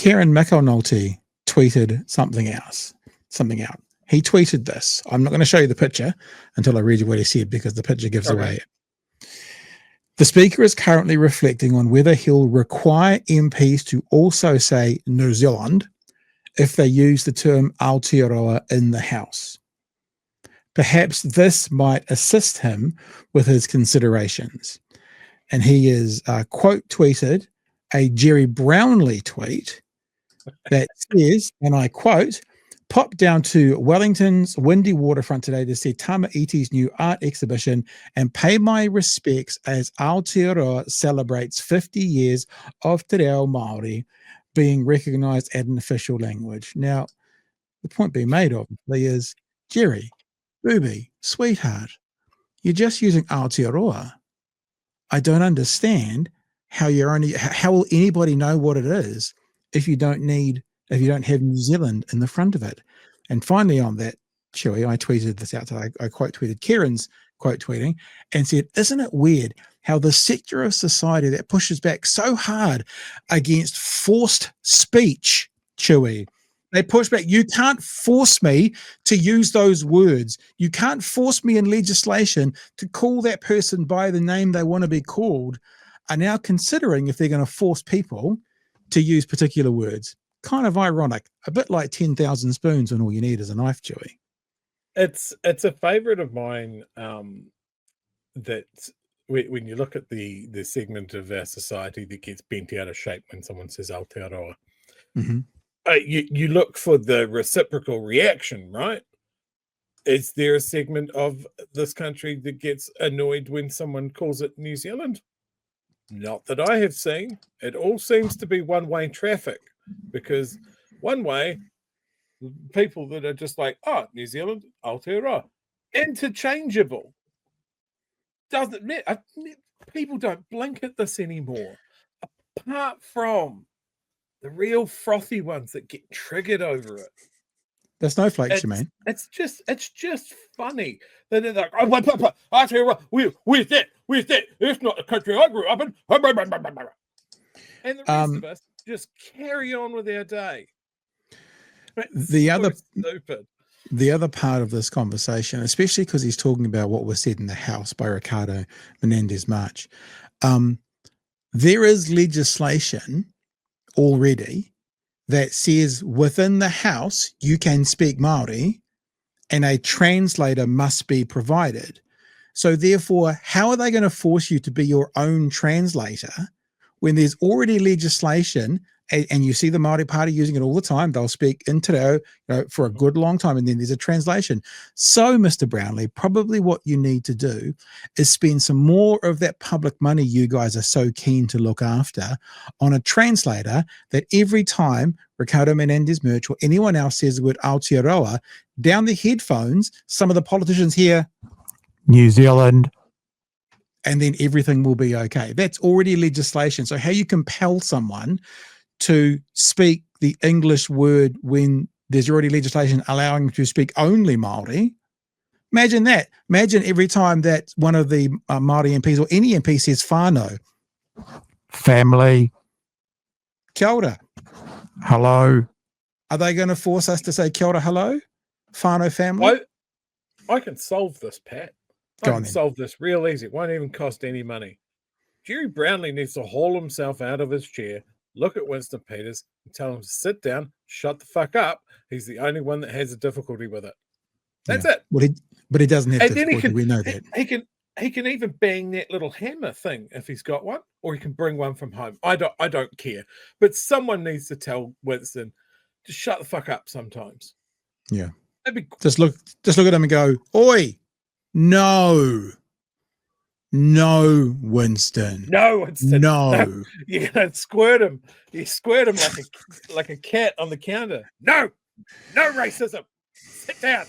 Kieran McAnulty tweeted something out. He tweeted this. I'm not going to show you the picture until I read you what he said, because the picture gives away. The Speaker is currently reflecting on whether he'll require MPs to also say New Zealand if they use the term Aotearoa in the House. Perhaps this might assist him with his considerations. And he is quote tweeted a Gerry Brownlee tweet that says, and I quote, "Pop down to Wellington's windy waterfront today to see Tama Iti's new art exhibition and pay my respects as Aotearoa celebrates 50 years of Te Reo Māori being recognised as an official language." Now, the point being made obviously is, Gerry, Booby, sweetheart, you're just using Aotearoa. I don't understand how will anybody know what it is if you don't have New Zealand in the front of it. And finally on that, Chewie, I tweeted this out today. I quote tweeted Kieran's quote tweeting and said, "Isn't it weird how the sector of society that pushes back so hard against forced speech, Chewie, they push back. You can't force me to use those words. You can't force me in legislation to call that person by the name they want to be called," are now considering if they're going to force people to use particular words. Kind of ironic, a bit like 10,000 spoons when all you need is a knife, Chewie. It's a favourite of mine that when you look at the segment of our society that gets bent out of shape when someone says Aotearoa, you look for the reciprocal reaction, right? Is there a segment of this country that gets annoyed when someone calls it New Zealand? Not that I have seen. It all seems to be one-way traffic, because one way, people that are just like, oh, New Zealand, Aotearoa, interchangeable. Doesn't matter. People don't blink at this anymore. Apart from the real frothy ones that get triggered over it. The snowflakes, you mean? It's just funny. They're like, oh, Aotearoa, where's that? It's not the country I grew up in. And the rest of us just carry on with our day. The other part of this conversation, especially because he's talking about what was said in the House by Ricardo Menendez-March, there is legislation already that says within the House you can speak Māori and a translator must be provided. So therefore, how are they going to force you to be your own translator when there's already legislation, and you see the Māori Party using it all the time? They'll speak in te reo, for a good long time, and then there's a translation. So, Mr. Brownlee, probably what you need to do is spend some more of that public money you guys are so keen to look after on a translator, that every time Ricardo Menendez-March or anyone else says the word Aotearoa, down the headphones, some of the politicians hear New Zealand, and then everything will be okay. That's already legislation. So how you compel someone to speak the English word when there's already legislation allowing them to speak only Māori? Imagine that. Imagine every time that one of the Māori MPs or any MP says whānau, family, kia ora, hello. Are they going to force us to say kia ora, hello, whānau, family? I can solve this, Pat. I can solve this real easy. It won't even cost any money. Gerry Brownlee needs to haul himself out of his chair, look at Winston Peters, and tell him to sit down, shut the fuck up. He's the only one that has a difficulty with it. That's it. But he doesn't have difficulty. We know that. He can even bang that little hammer thing if he's got one, or he can bring one from home. I don't care. But someone needs to tell Winston to shut the fuck up sometimes. Yeah. Just look at him and go, oi. No, Winston. No, Winston. No. You're going to squirt him. You squirt him like a cat on the counter. No racism. Sit down.